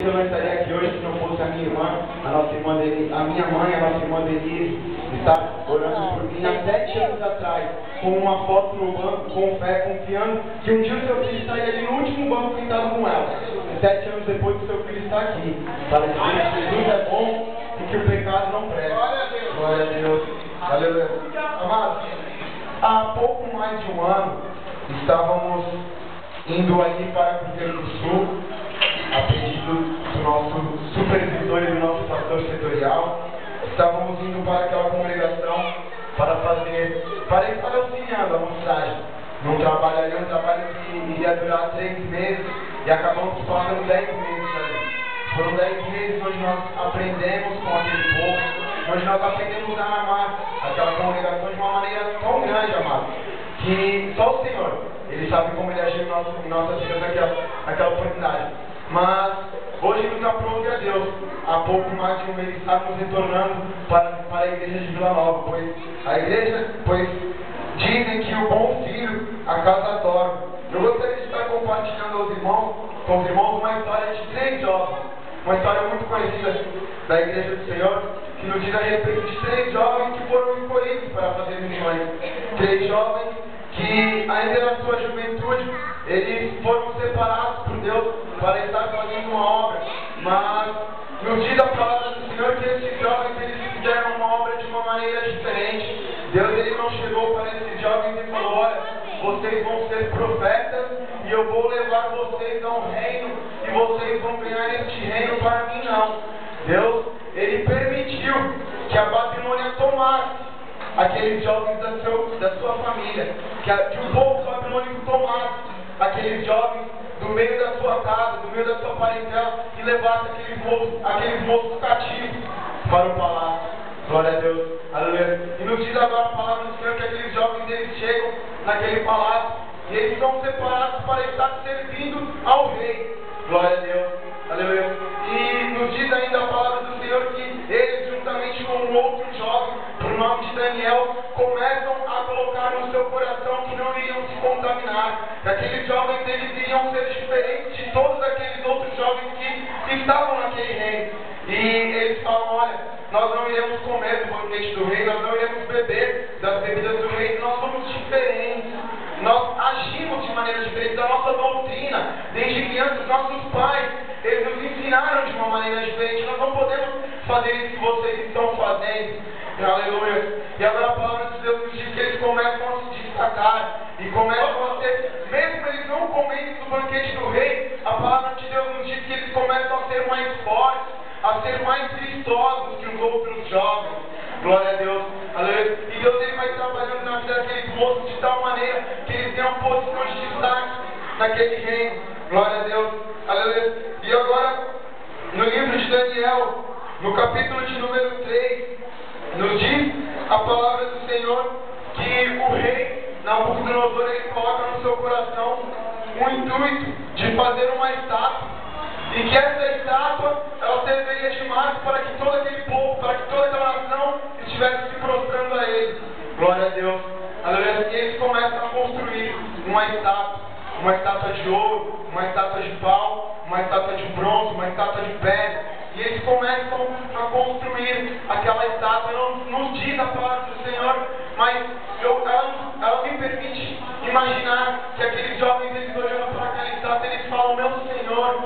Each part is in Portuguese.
Eu não estaria aqui hoje se não fosse a minha irmã, a nossa irmã Denise, a minha mãe, a nossa irmã Denise, está orando por mim há 7 anos atrás, com uma foto no banco, com fé, confiando que um dia o seu filho estaria ali no último banco sentado com ela. E 7 anos depois o seu filho está aqui, para dizer que Jesus é bom e que o pecado não presta. Glória a Deus. Aleluia. Amados, há pouco mais de um ano, estávamos indo ali para Cruzeiro do Sul, a pedido do nosso supervisor e do nosso pastor setorial. Estávamos indo para aquela congregação para estar auxiliando a mocidade num trabalho ali, um trabalho que iria durar 3 meses, e acabamos passando 10 meses ali. Foram 10 meses onde nós aprendemos com aquele povo, onde nós aprendemos a amar aquela congregação de uma maneira tão grande, amado, que só o Senhor, Ele sabe como Ele agiu em nossas vidas naquela oportunidade. Mas hoje nos aprove a Deus, há pouco mais de um mês estamos retornando para a igreja de Vila Nova, pois dizem que o bom filho a casa dorme. Eu gostaria de estar compartilhando com os irmãos uma história de 3 jovens, uma história muito conhecida da igreja do Senhor, que nos diz a respeito de 3 jovens que foram escolhidos para fazer missões. 3 jovens que ainda na sua juventude eles foram separados por Deus para estar fazendo uma obra, mas nos diz a palavra do Senhor que esses jovens eles fizeram uma obra de uma maneira diferente. Deus ele não chegou para esses jovens e falou: olha, vocês vão ser profetas e eu vou levar vocês ao reino e vocês vão ganhar este reino para mim. Não, Deus ele permitiu que a Babilônia tomasse aqueles jovens da sua família, que o povo babilônico tomasse aqueles jovens do meio da sua casa, do meio da sua parentela, e levasse aqueles moços cativos para o palácio. Glória a Deus, aleluia. E nos diz agora a palavra do Senhor que aqueles jovens eles chegam naquele palácio e eles são separados para estar servindo ao rei. Glória a Deus, aleluia. E nos diz ainda a palavra do Senhor que eles, juntamente com um outro jovem, por nome de Daniel, começam a colocar no seu coração que não iriam se contaminar, que aqueles jovens eles iriam ser diferentes de todos aqueles outros jovens que estavam naquele reino. E eles falam: olha, nós não iremos comer do banquete do rei, nós não iremos beber das bebidas do rei, nós somos diferentes, nós agimos de maneira diferente. Da nossa doutrina, desde criança, os nossos pais, eles nos ensinaram de uma maneira diferente. Nós não podemos fazer isso que vocês estão fazendo. Aleluia. E agora a palavra de Deus nos diz que eles começam a se destacar e começam a ser, mesmo eles não comendo do banquete do rei, a palavra de Deus nos diz que eles começam a ser mais fortes, a ser mais vistosos que os outros jovens. Glória a Deus, aleluia. E Deus ele vai trabalhando na vida daqueles moços de tal maneira que eles tenham posições de destaque naquele reino. Glória a Deus, aleluia. E agora, no livro de Daniel, no capítulo de número 3, nos diz a palavra do Senhor que o rei Nabucodonosor ele coloca no seu coração o intuito de fazer uma estátua, e que essa estátua ela serviria de marco para que todo aquele povo, para que toda aquela nação estivesse se prostrando a ele. Glória a Deus, aleluia. E eles começam a construir uma estátua de ouro, uma estátua de pau, uma estátua de bronze, uma estátua de pedra. E eles começam a construir aquela estátua. Não nos diz a palavra do Senhor, mas ela me permite imaginar que aqueles jovens, eles olhando para aquela estátua, eles falam: meu Senhor,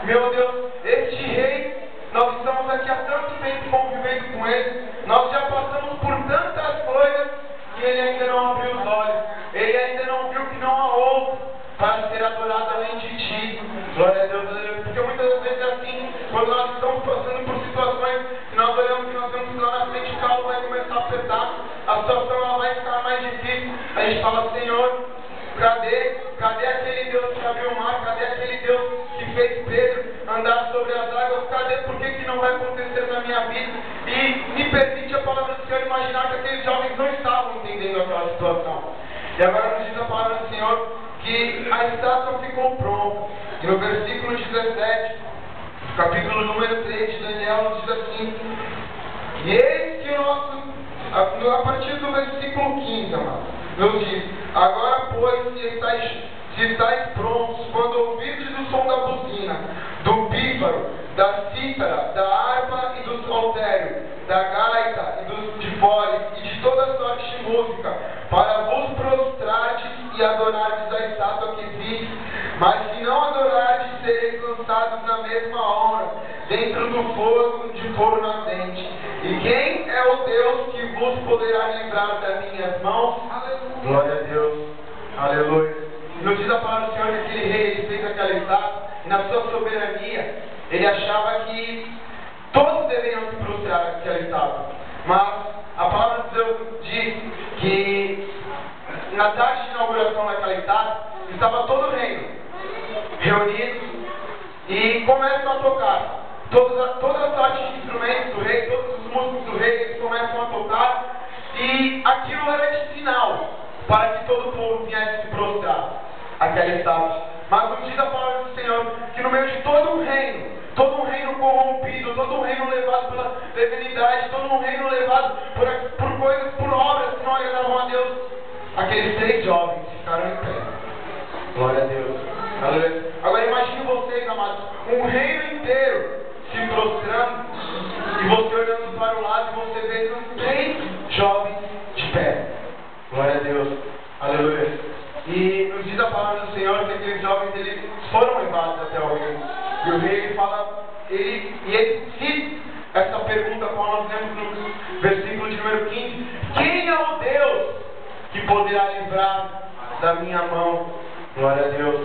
meu Deus, este rei, nós estamos aqui há tanto tempo convivendo com ele, nós já passamos por tantas coisas, e ele ainda não abriu os olhos, ele ainda não viu que não há outro para ser adorado além de ti. Glória a Deus, porque muitas vezes é assim, quando nós estamos passando por situações que nós olhamos que nós vemos lá na frente, o carro vai começar a apertar, a situação ela vai ficar mais difícil, a gente fala: Senhor, cadê aquele Deus que abriu o mar, cadê aquele Deus que fez Pedro andar sobre as águas, cadê, por que não vai acontecer na minha vida? E me permite a palavra do Senhor imaginar que aqueles jovens não estavam entendendo aquela situação. E agora nos diz a palavra do Senhor que a estátua ficou pronta. E no versículo 17, capítulo número 3 de Daniel, nos diz assim: e eis que a partir do versículo 15, amado, nos diz: agora, pois, se estáis prontos, quando ouvirdes o som da buzina, do pífaro da cítara, da harpa e do saltério, da gaita e dos tifones e de toda sorte de música, para vos prostrardes e adorardes a estátua que existe. Mas se não adorardes, sereis lançados na mesma hora, dentro do fogo de forno ardente. E quem é o Deus que vos poderá livrar das minhas mãos? Aleluia. Glória a Deus. Aleluia. Nos diz a palavra do Senhor que aquele rei, ele fez aquela estátua, e na sua soberania, ele achava que todos deveriam se prostrar naquela estátua. Mas a palavra de Deus diz que na tarde de inauguração daquela estátua, estava todo o reino reunido e começam a tocar. Toda a sorte de instrumentos do rei, todos os músicos do rei, eles começam a tocar, e aquilo era de sinal para que todo o povo viesse se prostrar aquela estátua. Mas nos diz a palavra do Senhor que no meio de todo um reino corrompido, todo um reino levado pela leviandade, todo um reino levado por coisas, por obras que não agradavam a Deus, aqueles 3 jovens ficaram em pé. Glória a Deus. Aleluia. Agora imagine vocês, amados, um reino inteiro se prostrando, e você olhando para o lado e você vendo 3 jovens de pé. Glória a Deus. Aleluia. E nos diz a palavra do Senhor que aqueles jovens, eles foram levados até o rei. E o rei, ele fala, ele cita essa pergunta, como nós lemos no versículo de número 15: quem é o Deus que poderá livrar da minha mão? Glória a Deus.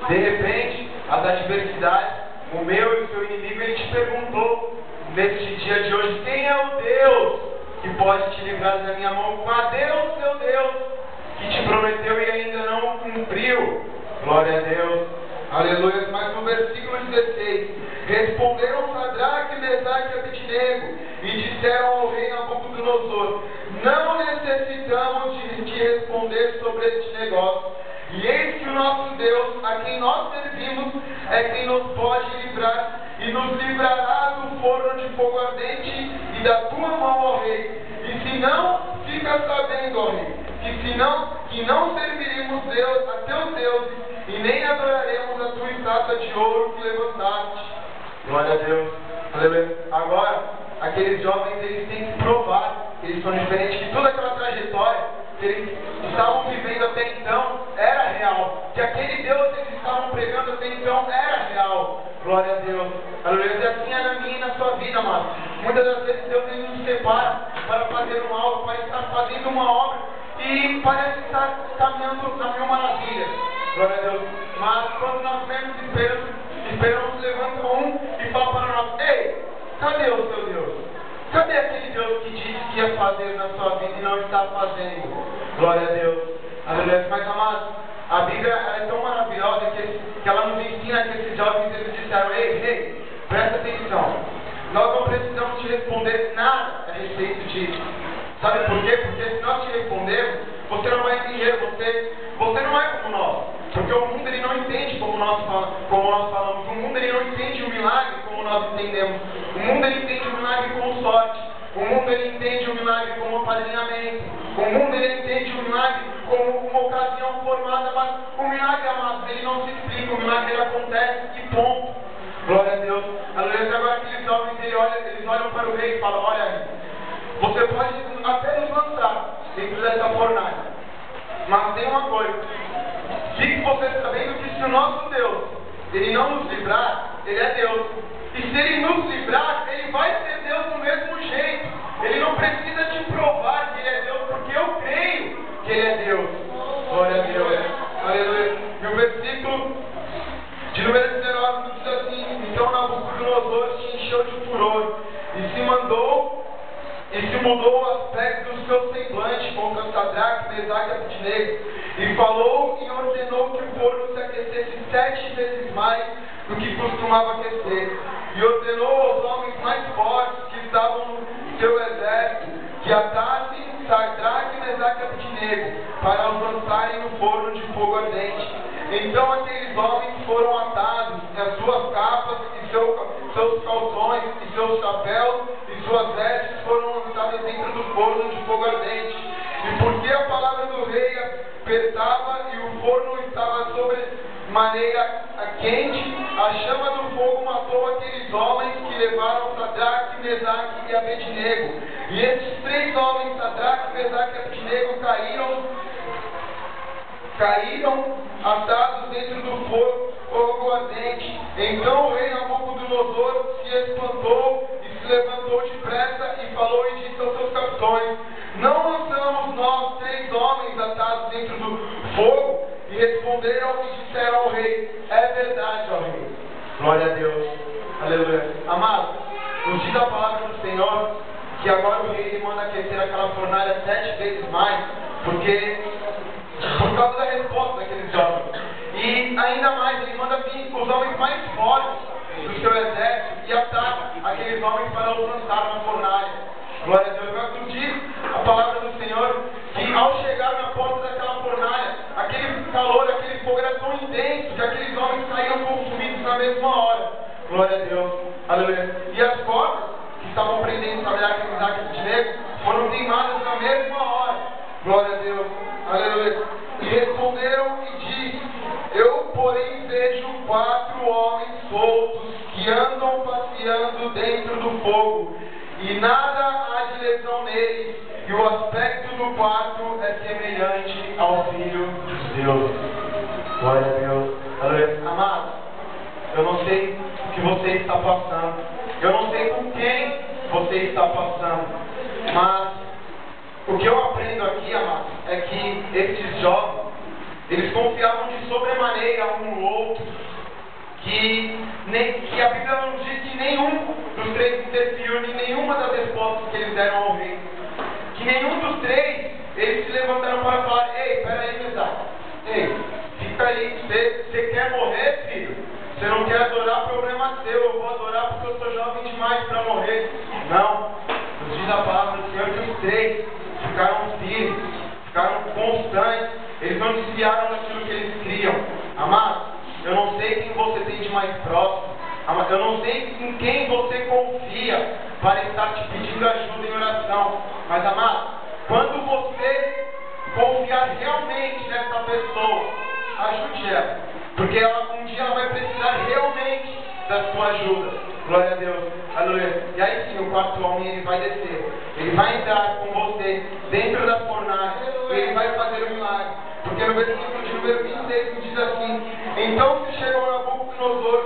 De repente, as adversidades, o meu e o seu inimigo, ele te perguntou neste dia de hoje: quem é o Deus que pode te livrar da minha mão? Cadê o seu Deus que te prometeu e ainda não cumpriu? Glória a Deus. Aleluia. Mas no versículo 16: responderam Sadraque, Mesaque e Abednego e disseram ao rei Nabucodonosor: não necessitamos de te responder sobre este negócio. E eis que o nosso Deus, a quem nós servimos, é quem nos pode livrar, e nos livrará do forno de fogo ardente e da tua mão, ó rei. E se não, fica sabendo, ó rei, que não serviremos a teus deuses, e nem adoraremos a tua estátua de ouro que levantaste. Glória a Deus. Aleluia. Agora, aqueles jovens, eles têm que provar que eles são diferentes, que toda aquela trajetória que eles estavam vivendo até então era real, que aquele Deus que eles estavam pregando até então era real. Glória a Deus. Aleluia. E assim é na minha e na sua vida, amado. Muitas das vezes Deus, ele nos separa para fazer um algo, para estar fazendo uma obra, e parece estar caminhando na mil maravilhas. Glória a Deus. Mas quando nós menos esperamos, levanta um e fala para nós: ei, cadê o seu Deus? Cadê aquele Deus que disse que ia fazer na sua vida e não está fazendo? Glória a Deus. Aleluia. Mas, amados, a Bíblia é tão maravilhosa que ela nos ensina que esses jovens, eles disseram: ei, presta atenção. Nós não precisamos te responder nada a respeito disso. Sabe por quê? Porque se nós te respondermos, você não vai entender, você não é como nós. Porque o mundo, ele não entende como nós falamos. O mundo, ele não entende o milagre como nós entendemos. O mundo, ele entende o milagre como sorte. O mundo, ele entende o milagre como apadrinhamento. O mundo, ele entende o milagre como uma ocasião formada. Mas o milagre, amados, ele não se explica. O milagre, ele acontece e ponto. Glória a Deus. Aleluia. Agora aqueles jovens, eles olham para o rei e falam: olha, você pode até nos lançar dentro dessa fornalha, mas tem uma coisa: fique você sabendo que se o nosso Deus, ele não nos livrar, ele é Deus. E se ele nos livrar, ele vai ser Deus do mesmo jeito. Ele não precisa te provar que ele é Deus, porque eu creio que ele é Deus. Glória a Deus. Aleluia. E o versículo de número 19 diz assim: então Nabucodonosor se encheu de furor e se mudou o aspecto do seu semblante contra Sadraque, Mesaque e Abednego, e falou e ordenou que o forno se aquecesse 7 vezes mais do que costumava aquecer, e ordenou aos homens mais fortes que estavam no seu exército que atassem Sadraque, Mesaque e Abednego para os lançarem no forno de fogo ardente. Então aqueles homens foram atados, e as suas capas e seus calções e seus chapéus e suas vestes foram lançadas dentro do forno de fogo ardente. E porque a palavra do rei apertava e o forno estava sobre maneira quente, a chama do fogo matou aqueles homens que levaram Sadraque, Mesaque e Abednego. E esses 3 homens, Sadraque, Mesaque e Abednego, caíram atados dentro do fogo ardente. Então o rei Nabucodonosor se espantou e se levantou depressa e falou e disse aos seus capitães: não lançamos nós 3 homens atados dentro do fogo? E responderam e disseram ao rei: é verdade, ó rei. Glória a Deus. Aleluia. Amado, nos diz a palavra do Senhor que agora o rei ele manda aquecer aquela fornalha 7 vezes mais, por causa da resposta daqueles jovens. E ainda mais, ele manda vir os homens mais fortes do seu exército e ataca aqueles homens para os lançar na fornalha. Glória a Deus. Mas diz a palavra do Senhor que ao chegar na porta daquela fornalha, aquele calor, aquele fogo era tão intenso que aqueles homens saíram consumidos na mesma hora. Glória a Deus. Aleluia. E as cordas que estavam prendendo Sadraque, Mesaque e Abednego foram queimadas na mesma hora. Glória a Deus. Aleluia. E responderam e disse: eu, porém, vejo 4 homens soltos que andam passeando dentro do fogo, e nada há de lesão neles, e o aspecto do quarto é semelhante ao Filho de Deus. Glória a Deus. Aleluia. Amado, eu não sei o que você está passando, eu não sei com quem você está passando, mas o que eu aprendo aqui, amado, é que esses jovens, eles confiavam de sobremaneira um no outro, que a Bíblia não diz que nenhum dos 3 interferiu em nenhuma das respostas que eles deram ao rei. Que nenhum dos 3, eles se levantaram para falar: ei, peraí, Mesaque, ei, fica aí, você quer morrer, filho? Você não quer adorar, problema seu, eu vou adorar porque eu sou jovem demais para morrer. Não, nos diz a palavra do Senhor que os 3 ficaram firmes, ficaram constantes, eles não desviaram daquilo que eles criam. Amado, eu não sei quem você tem de mais próximo, amado, eu não sei em quem você confia para estar te pedindo ajuda em oração, mas amado, quando você confiar realmente nessa pessoa, ajude ela, porque um dia ela vai precisar realmente da sua ajuda. Glória a Deus. Aleluia. E aí sim, o 4º homem ele vai descer, ele vai entrar com você dentro da fornalha, e ele vai fazer um milagre. Porque no versículo de número 26 diz assim: então se chegou Nabucodonosor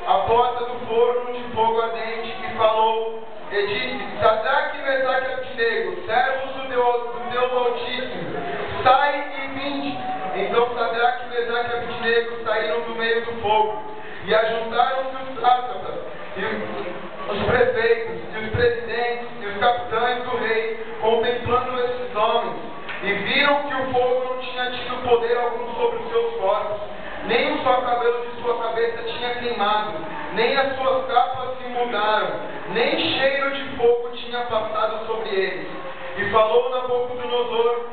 à porta do forno de fogo ardente e falou e disse: Sadraque, Mesaque e Abednego, servos do Deus Altíssimo, sai e vinde. Então Sadraque, Mesaque e Abednego saíram do meio do fogo, e ajuntaram-se os sátrapas, e os prefeitos, e os presidentes, e os capitães do rei, contemplando esses homens, e viram que o fogo não tinha tido poder algum sobre os seus corpos, nem o só cabelo de sua cabeça tinha queimado, nem as suas capas se mudaram, nem cheiro de fogo tinha passado sobre eles. E falou Nabucodonosor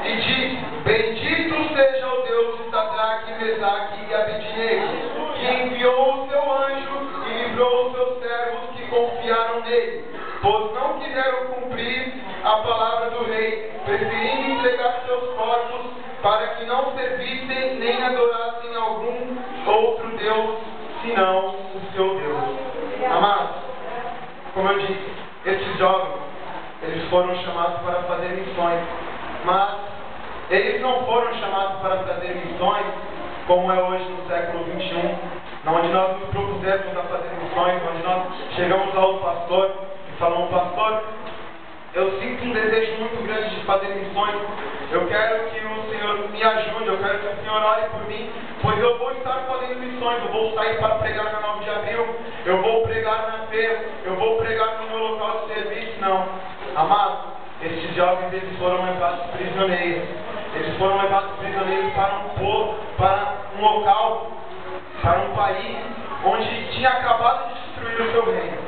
e disse: bendito seja o Deus de Sadraque, Mesaque e Abednego, que enviou o seu anjo e livrou os seus servos que confiaram nele, pois não quiseram cumprir a palavra do rei, preferindo entregar seus corpos para que não servissem nem adorassem algum outro Deus, senão o seu Deus. Amados, como eu disse, esses jovens, eles foram chamados para fazer missões, mas eles não foram chamados para fazer missões como é hoje no século XXI, onde nós nos propusemos a fazer missões, onde nós chegamos ao pastor e falamos: pastor, eu sinto um desejo muito grande de fazer missões, eu quero que o Senhor me ajude, eu quero que o Senhor ore por mim, pois eu vou estar fazendo missões, eu vou sair para pregar na 9 de abril, eu vou pregar na feira, eu vou pregar no meu local de serviço. Não, amado, esses jovens eles foram levados prisioneiros, eles foram levados prisioneiros para um local, para um país onde tinha acabado de destruir o seu reino.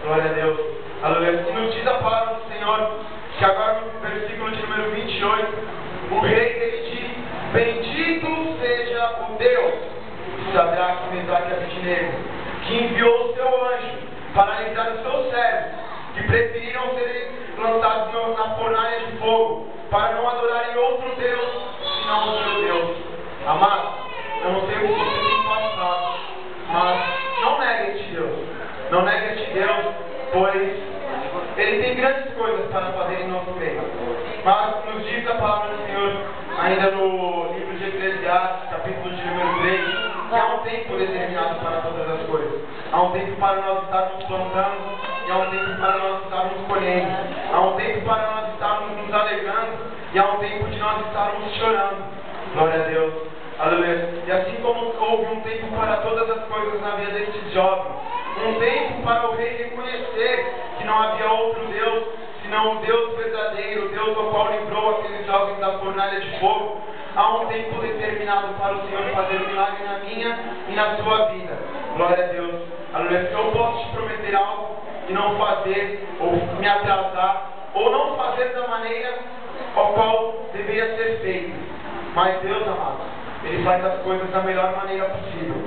Glória a Deus. Aleluia. E nos diz a palavra do Senhor que agora no versículo de número 28, o rei ele diz: bendito seja o Deus de Sadraque, Mesaque e Abednego, que enviou o seu anjo para livrar os seus servos, que preferiram serem lançados na fornalha de fogo, para não adorarem outro Deus, senão o seu Deus. Amado, eu não sei o que você tem passado, mas não negue este Deus. Não negue este Deus, pois Ele tem grandes coisas para fazer em nosso meio. Mas nos diz a palavra do Senhor, ainda no livro de Eclesiastes, capítulo de número 3, que há um tempo determinado para todas as coisas. Há um tempo para nós estarmos plantando, e há um tempo para nós estarmos colhendo. Há um tempo para nós estarmos nos alegrando, e há um tempo de nós estarmos chorando. Glória a Deus. Aleluia. E assim como houve um tempo para todas as coisas na vida destes jovens, um tempo para o rei reconhecer que não havia outro Deus, senão o Deus verdadeiro, o Deus do qual livrou aqueles jovens da fornalha de fogo. Há um tempo determinado para o Senhor fazer um milagre na minha e na sua vida. Glória a Deus. Aleluia. Se eu posso te prometer algo e não fazer, ou me atrasar, ou não fazer da maneira ao qual deveria ser feito. Mas Deus, amado, Ele faz as coisas da melhor maneira possível.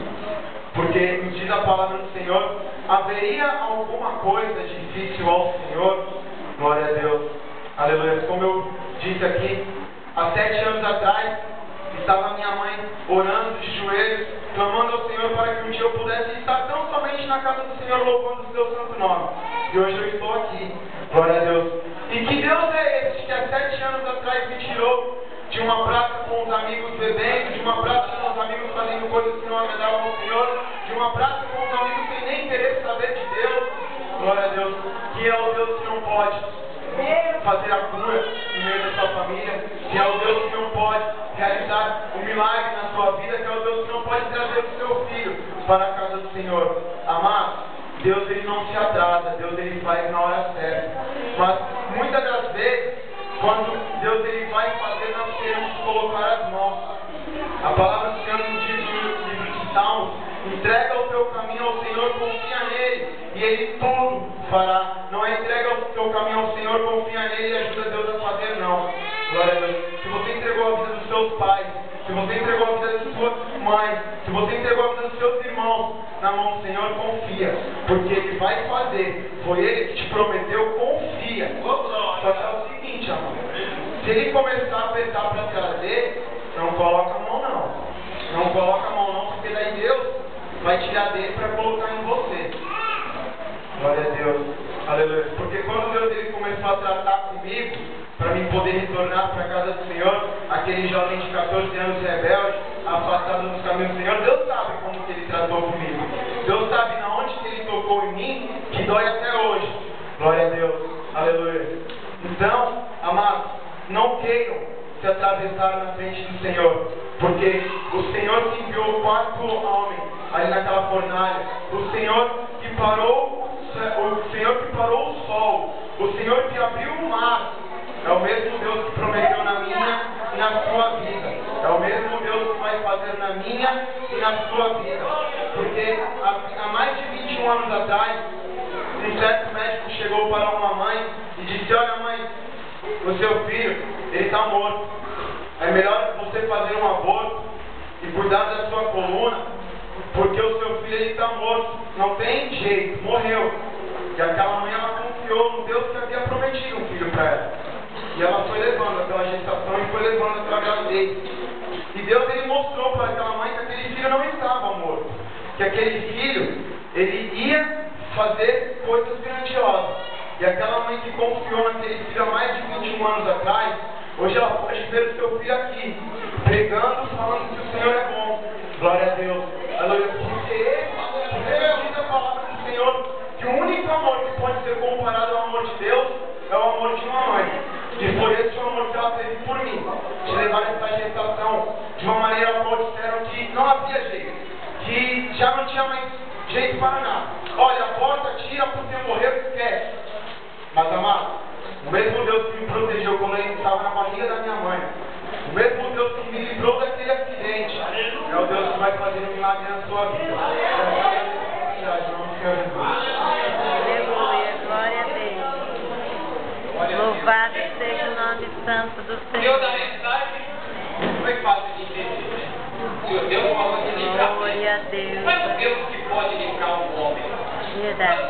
Porque nos diz a palavra do Senhor, haveria alguma coisa difícil ao Senhor? Glória a Deus. Aleluia. Como eu disse aqui, há 7 anos atrás, estava minha mãe orando de joelhos, clamando ao Senhor para que um dia eu pudesse estar tão somente na casa do Senhor, louvando o seu santo nome. E hoje eu estou aqui. Glória a Deus. E que Deus é esse que há 7 anos atrás me tirou de uma praça com os amigos bebendo, de uma praça com os amigos fazendo coisas que não agradavam ao Senhor, de uma praça com os amigos sem nem querer saber de Deus. Glória a Deus. Que é o Deus que não pode fazer a cura no meio da sua família, que é o Deus que não pode realizar um milagre na sua vida, que é o Deus que não pode trazer o seu filho para a casa do Senhor. Amado, Deus ele não se atrasa, Deus ele faz na hora certa. Mas muitas das vezes, quando Deus ele vai fazer, nós queremos colocar as mãos. A palavra do Senhor nos diz no livro de Salmos: entrega o teu caminho ao Senhor, confia nele, e ele tudo fará. Não é entrega o teu caminho ao Senhor, confia nele e ajuda Deus a fazer, não. Glória a Deus. Se você entregou a vida dos seus pais, se você entregou a vida da sua mãe, se você entregou a vida dos seus irmãos na mão do Senhor, confia, porque Ele vai fazer. Foi Ele que te prometeu, confia. Só que é o seguinte, amor, se Ele começar a apertar para trazer, não coloca a mão não. Não coloca a mão não, porque daí Deus vai tirar dele para colocar em você. Glória a Deus. Aleluia. Porque quando Deus ele começou a tratar comigo, para mim poder retornar para a casa do Senhor, aquele jovem de 14 anos rebelde, afastado dos caminhos do Senhor, Deus sabe como que Ele tratou comigo. Deus sabe na onde que Ele tocou em mim, que dói até hoje. Glória a Deus. Aleluia. Então, amados, não queiram se atravessar na frente do Senhor, porque o Senhor que enviou o 4 homens ali naquela fornalha, o Senhor que parou o sol, o Senhor que abriu o mar, é o mesmo Deus que prometeu na minha e na sua vida. É o mesmo Deus que vai fazer na minha e na sua vida. Porque há mais de 21 anos atrás, um certo médico chegou para uma mãe e disse: olha mãe, o seu filho, ele está morto. É melhor você fazer um aborto e cuidar da sua coluna, porque o seu filho ele está morto. Não tem jeito, morreu. E aquela mãe ela confiou no Deus que havia prometido um filho para ela. E ela foi levando aquela gestação e foi levando aquela gravidez. E Deus ele mostrou para aquela mãe que aquele filho não estava morto. Que aquele filho, ele ia fazer coisas grandiosas. E aquela mãe que confiou naquele filho há mais de 21 anos atrás, hoje ela pode ver o seu filho aqui, pregando, falando que o Senhor é bom. Glória a Deus. Aleluia. Porque diz a palavra do Senhor que o único amor que pode ser comparado ao amor de Deus é o amor de uma mãe. E foi esse o amor que ela teve por mim, de levar essa gestação de uma maneira qual disseram que não havia jeito, que já não tinha mais jeito para nada. Olha, aborta, tira, porque morreu, esquece. Mas amado, o mesmo Deus que me protegeu quando eu estava na barriga da minha mãe, o mesmo Deus que me livrou daquele acidente, é o Deus que vai fazer um milagre na sua vida. Aleluia, glória a Deus. Louvado seja o nome santo do Senhor. Deus da mensagem foi fácil de entender. Deus falou de livrar. Glória a Deus. Mas o Deus que pode livrar um homem. Verdade.